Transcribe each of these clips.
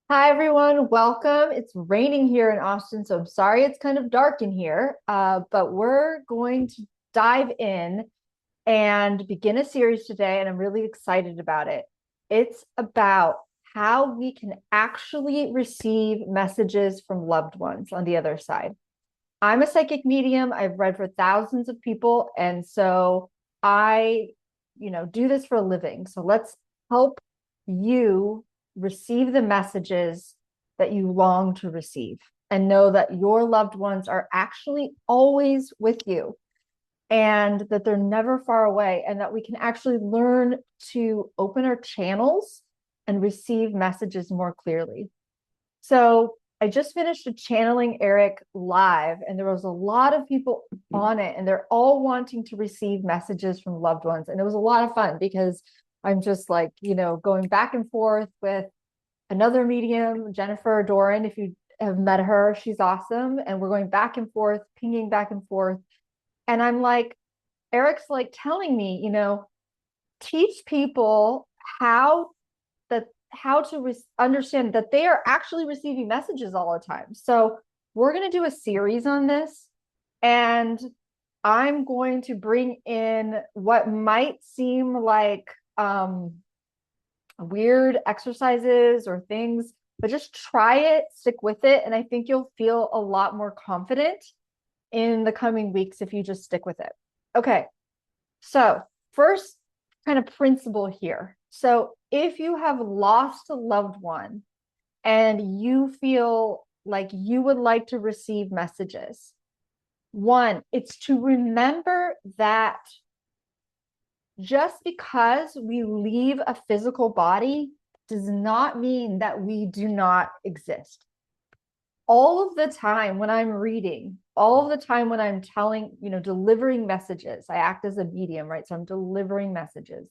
Hi, everyone. Welcome. It's raining here in Austin, so I'm sorry it's kind of dark in here, but we're going to dive in and begin a series today, and I'm really excited about it. It's about how we can actually receive messages from loved ones on the other side. I'm a psychic medium. I've read for thousands of people, and so I, do this for a living. So let's help you receive the messages that you long to receive and know that your loved ones are actually always with you and that they're never far away and that we can actually learn to open our channels and receive messages more clearly. So I just finished a channeling Eric live, and there was a lot of people on it, and they're all wanting to receive messages from loved ones. And it was a lot of fun because I'm just like, going back and forth with another medium, Jennifer Doran. If you have met her, she's awesome. And we're going back and forth, pinging back and forth. And I'm like, Eric's like telling me, teach people how how to understand that they are actually receiving messages all the time. So we're going to do a series on this, and I'm going to bring in what might seem like weird exercises or things, but just try it, stick with it, and I think you'll feel a lot more confident in the coming weeks if you just stick with it. Okay, so first kind of principle here. So if you have lost a loved one and you feel like you would like to receive messages, one, it's to remember that just because we leave a physical body does not mean that we do not exist. All of the time when I'm reading, all of the time when I'm telling, delivering messages, I act as a medium, right? So I'm delivering messages.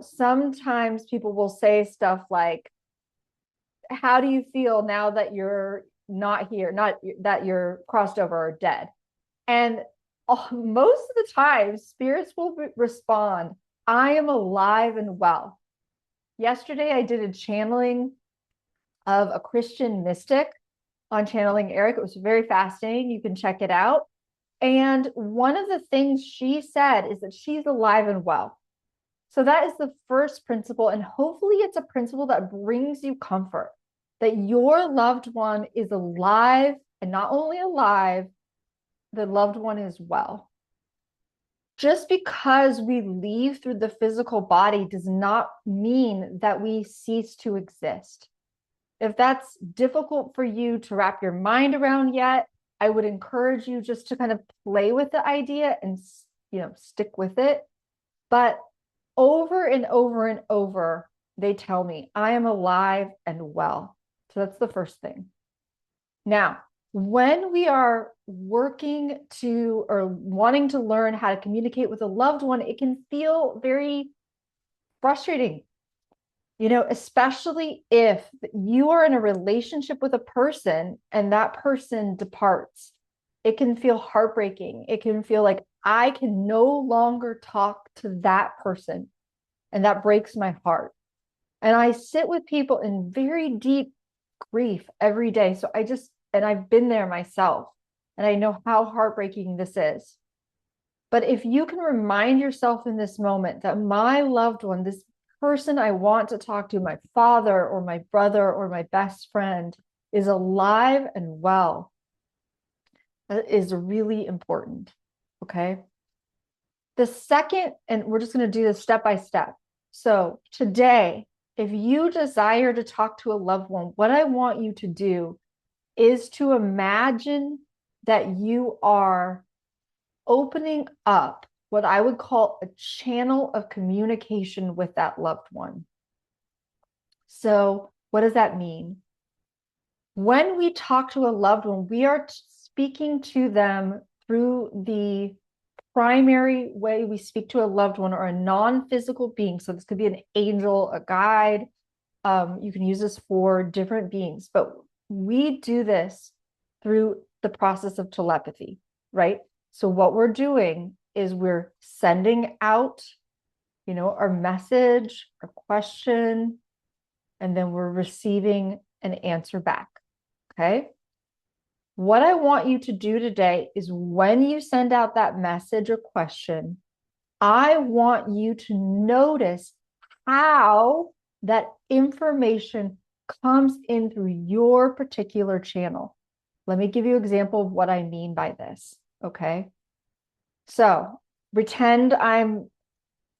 Sometimes people will say stuff like, how do you feel now that you're not here, not that you're crossed over or dead? And most of the time, spirits will respond, I am alive and well. Yesterday, I did a channeling of a Christian mystic on channeling Eric. It was very fascinating. You can check it out. And one of the things she said is that she's alive and well. So that is the first principle. And hopefully, it's a principle that brings you comfort that your loved one is alive, and not only alive, the loved one is well. Just because we leave through the physical body does not mean that we cease to exist. If that's difficult for you to wrap your mind around yet, I would encourage you just to kind of play with the idea and, stick with it. But over and over and over, they tell me, I am alive and well. So that's the first thing. Now, when we are working to or wanting to learn how to communicate with a loved one, it can feel very frustrating, especially if you are in a relationship with a person and that person departs. It can feel heartbreaking. It can feel like I can no longer talk to that person, and that breaks my heart. And I sit with people in very deep grief every day. So and I've been there myself, and I know how heartbreaking this is. But if you can remind yourself in this moment that my loved one, this person I want to talk to, my father or my brother or my best friend, is alive and well, that is really important. Okay. The second, and we're just going to do this step by step. So today, if you desire to talk to a loved one, what I want you to do is to imagine that you are opening up what I would call a channel of communication with that loved one. So, what does that mean? When we talk to a loved one, we are speaking to them through the primary way we speak to a loved one or a non-physical being. So this could be an angel, a guide. You can use this for different beings, but we do this through the process of telepathy, right? So what we're doing is we're sending out, our message, our question, and then we're receiving an answer back. Okay. What I want you to do today is when you send out that message or question, I want you to notice how that information comes in through your particular channel. Let me give you an example of what I mean by this. Okay. So pretend I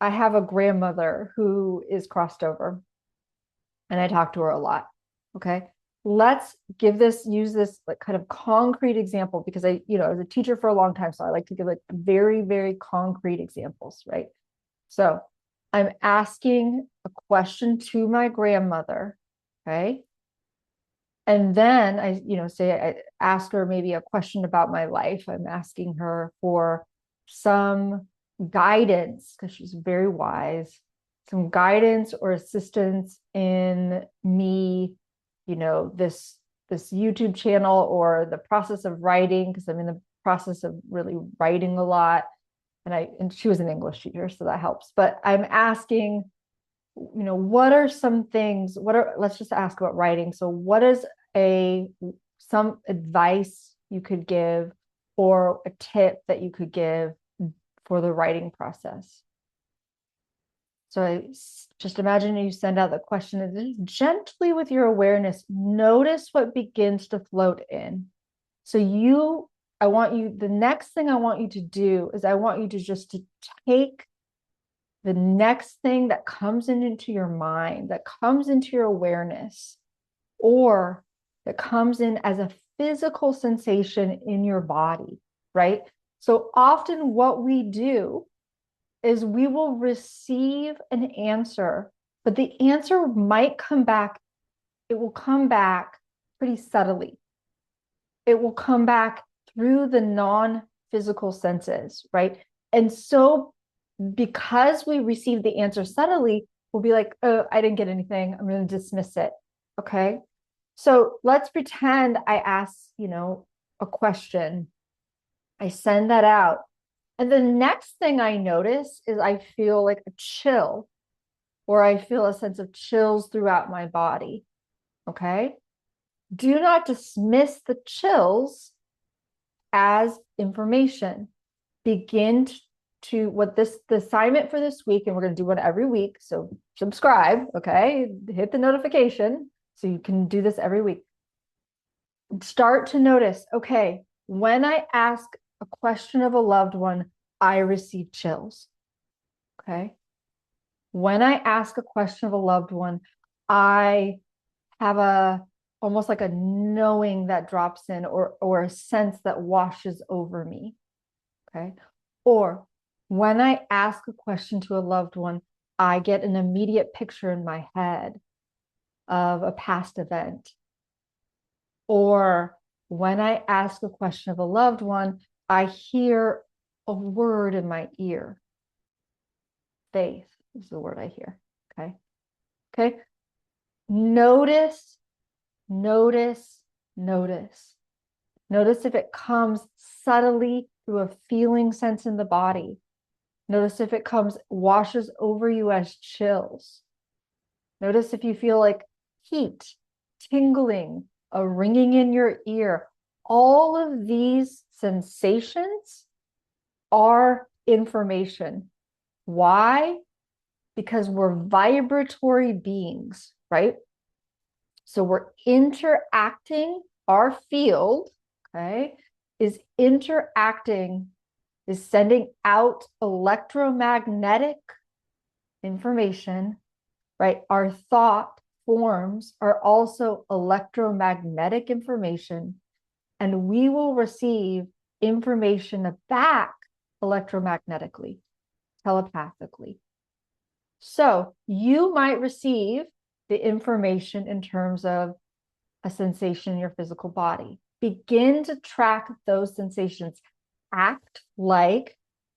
have a grandmother who is crossed over and I talk to her a lot. Okay. Let's use this like kind of concrete example because I was a teacher for a long time. So I like to give like very, very concrete examples, right? So I'm asking a question to my grandmother. Okay. And then I ask her maybe a question about my life. I'm asking her for some guidance because she's very wise, some guidance or assistance in me, this YouTube channel or the process of writing, because I'm in the process of really writing a lot. And she was an English teacher, so that helps. But I'm asking, what are some things, let's just ask about writing. So what is some advice you could give or a tip that you could give for the writing process? So I just imagine you send out the question and then gently with your awareness, notice what begins to float in. So the next thing I want you to do is I want you to just to take the next thing that comes into your mind, that comes into your awareness, or that comes in as a physical sensation in your body, right? So often what we do is we will receive an answer, but the answer might come back. It will come back pretty subtly. It will come back through the non-physical senses, right? And so because we receive the answer subtly, we'll be like, oh, I didn't get anything. I'm going to dismiss it. Okay. So let's pretend I ask, a question. I send that out. And the next thing I notice is I feel like a chill, or I feel a sense of chills throughout my body. Okay. Do not dismiss the chills as information. Begin the assignment for this week, and we're going to do one every week. So subscribe, okay? Hit the notification so you can do this every week. Start to notice, okay, when I ask a question of a loved one, I receive chills. Okay. When I ask a question of a loved one, I have almost like a knowing that drops in or a sense that washes over me. Okay. Or when I ask a question to a loved one, I get an immediate picture in my head of a past event. Or when I ask a question of a loved one, I hear a word in my ear. Faith is the word I hear. Okay. Okay. Notice, notice, notice. Notice if it comes subtly through a feeling sense in the body. Notice if it washes over you as chills. Notice if you feel like heat, tingling, a ringing in your ear. All of these sensations are information. Why? Because we're vibratory beings, right? So we're interacting, our field, okay, is interacting, is sending out electromagnetic information, right? Our thought forms are also electromagnetic information, and we will receive information back electromagnetically, telepathically. So you might receive the information in terms of a sensation in your physical body. Begin to track those sensations. Act like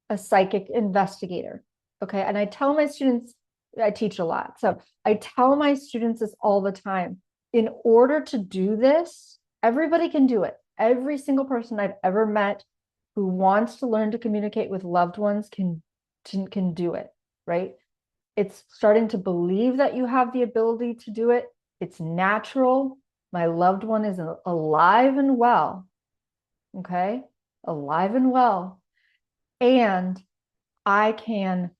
a psychic investigator. Okay. And I tell my students, I teach a lot. So I tell my students this all the time. In order to do this, everybody can do it. Every single person I've ever met who wants to learn to communicate with loved ones can do it, right? It's starting to believe that you have the ability to do it. It's natural. My loved one is alive and well. Okay. Alive and well. And I can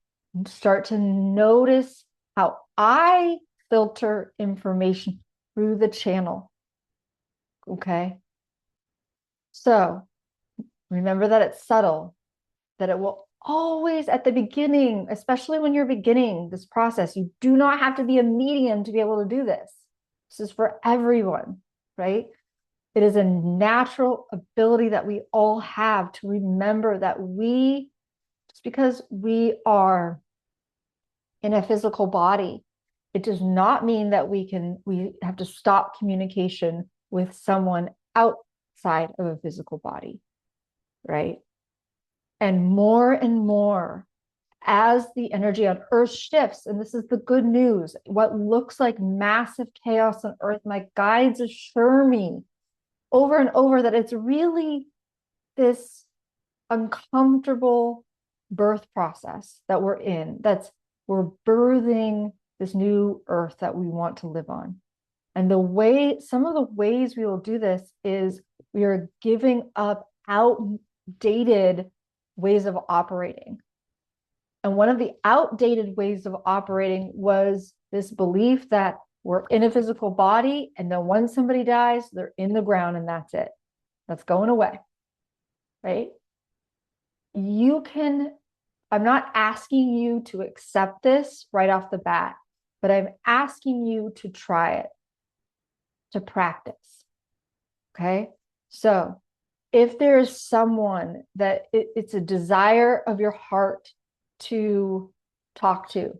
start to notice how I filter information through the channel. Okay. So remember that it's subtle, that it will always at the beginning, especially when you're beginning this process, you do not have to be a medium to be able to do this. This is for everyone, right? It is a natural ability that we all have to remember that just because we are in a physical body, it does not mean that we have to stop communication with someone outside of a physical body, right? And more, as the energy on Earth shifts, and this is the good news, what looks like massive chaos on Earth, my guides assure me over and over that it's really this uncomfortable birth process that we're in. We're birthing this new Earth that we want to live on. And some of the ways we will do this is we are giving up outdated ways of operating. And one of the outdated ways of operating was this belief that we're in a physical body, and then when somebody dies, they're in the ground and that's it. That's going away, right? I'm not asking you to accept this right off the bat, but I'm asking you to try it, to practice. Okay. So if there's someone that it's a desire of your heart to talk to,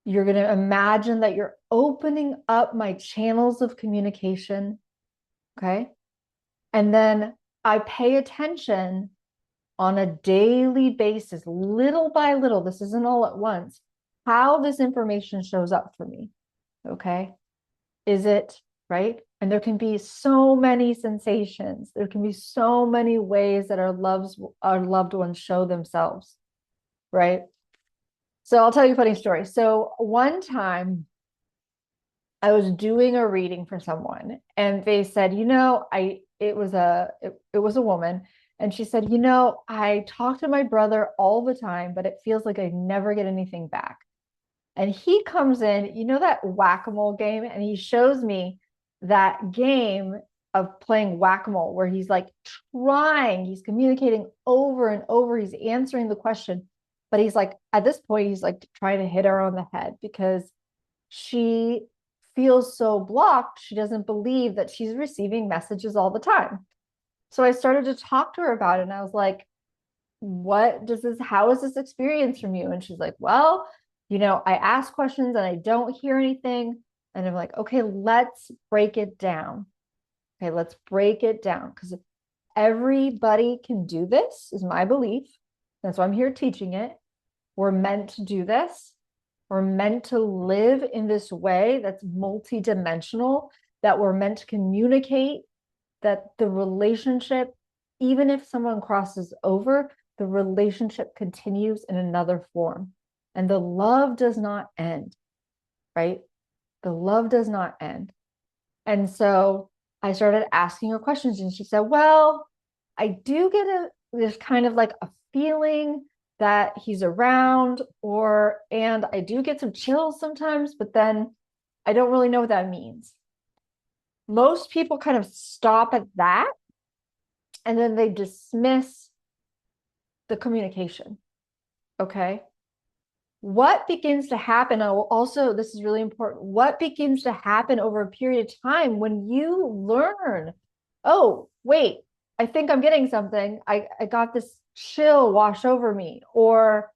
you're going to imagine that you're opening up my channels of communication. Okay. And then I pay attention on a daily basis, little by little, this isn't all at once, how this information shows up for me. Okay. Is it right? And there can be so many sensations. There can be so many ways that our loved ones show themselves, right? So I'll tell you a funny story. So one time I was doing a reading for someone and they said, it was a woman. And she said, I talk to my brother all the time, but it feels like I never get anything back. And he comes in, that whack-a-mole game, and he shows me that game of playing whack-a-mole where he's like he's communicating over and over, he's answering the question, but he's like, at this point, he's like trying to hit her on the head because she feels so blocked. She doesn't believe that she's receiving messages all the time. So I started to talk to her about it, and I was like, how is this experience from you? And she's like, well, I ask questions and I don't hear anything. And I'm like, okay, let's break it down. Okay, let's break it down because everybody can do this, is my belief. That's why I'm here teaching it. We're meant to do this. We're meant to live in this way that's multidimensional, that we're meant to communicate, that the relationship, even if someone crosses over, the relationship continues in another form. And the love does not end, right? The love does not end. And so I started asking her questions, and she said, well, I do get there's kind of like a feeling that he's around, and I do get some chills sometimes, but then I don't really know what that means. Most people kind of stop at that, and then they dismiss the communication. Okay. What begins to happen, this is really important, what begins to happen over a period of time when you learn, oh, wait, I think I'm getting something. I got this chill wash over me. Or,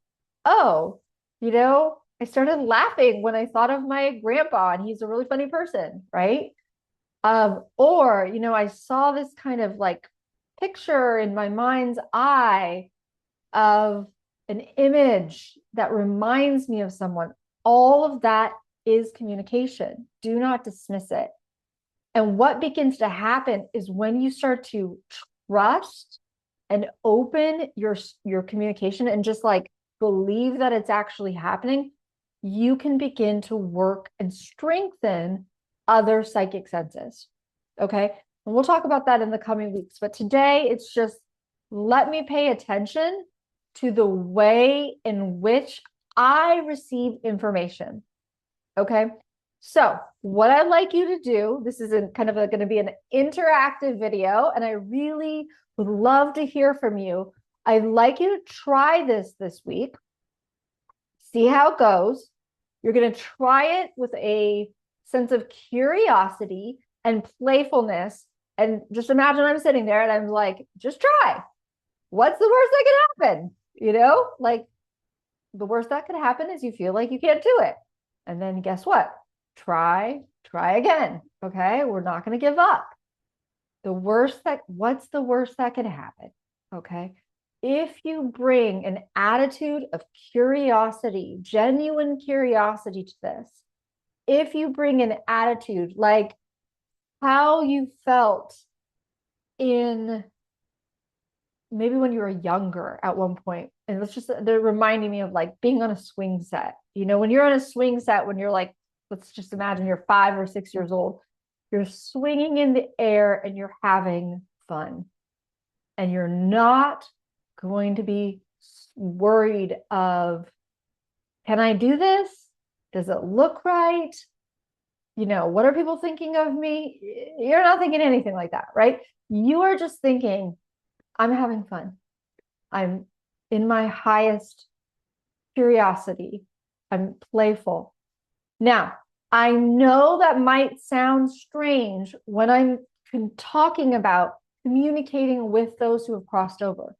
oh, I started laughing when I thought of my grandpa and he's a really funny person, right? Or, I saw this kind of like picture in my mind's eye of an image that reminds me of someone. All of that is communication. Do not dismiss it. And what begins to happen is when you start to trust and open your communication and just like believe that it's actually happening, you can begin to work and strengthen other psychic senses. Okay. And we'll talk about that in the coming weeks. But today it's just let me pay attention to the way in which I receive information. Okay. So, what I'd like you to do, this is going to be an interactive video, and I really would love to hear from you. I'd like you to try this week, see how it goes. You're going to try it with a sense of curiosity and playfulness. And just imagine I'm sitting there and I'm like, just try. What's the worst that could happen? Like the worst that could happen is you feel like you can't do it. And then guess what? Try again. Okay. We're not going to give up. What's the worst that could happen? Okay. If you bring an attitude of curiosity, genuine curiosity to this, if you bring an attitude like how you felt in maybe when you were younger at one point, and they're reminding me of like being on a swing set. When you're on a swing set, when you're like, let's just imagine you're 5 or 6 years old, you're swinging in the air and you're having fun. And you're not going to be worried of, can I do this? Does it look right? What are people thinking of me? You're not thinking anything like that, right? You are just thinking, I'm having fun. I'm in my highest curiosity. I'm playful. Now, I know that might sound strange when I'm talking about communicating with those who have crossed over.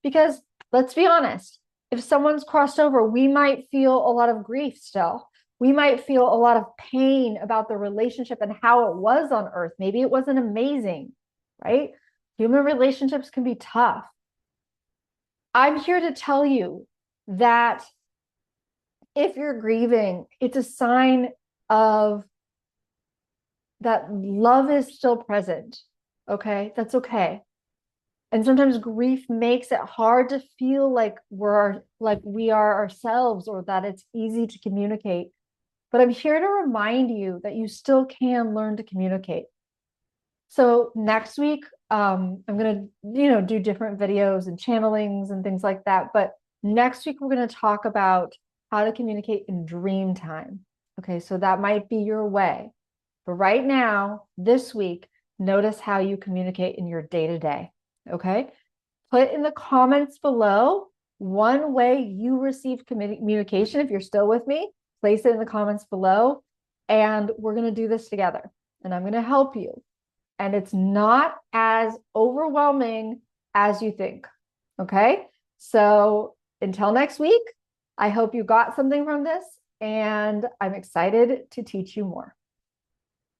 Because let's be honest, if someone's crossed over, we might feel a lot of grief still. We might feel a lot of pain about the relationship and how it was on Earth. Maybe it wasn't amazing, right? Human relationships can be tough. I'm here to tell you that if you're grieving, it's a sign of that love is still present. Okay, that's okay. And sometimes grief makes it hard to feel like we are ourselves, or that it's easy to communicate. But I'm here to remind you that you still can learn to communicate. So next week, I'm going to, do different videos and channelings and things like that. But next week, we're going to talk about how to communicate in dream time. Okay, so that might be your way. But right now, this week, notice how you communicate in your day-to-day. Okay, put in the comments below one way you receive communication. If you're still with me, place it in the comments below, and we're going to do this together, and I'm going to help you. And it's not as overwhelming as you think. Okay, so until next week, I hope you got something from this, and I'm excited to teach you more.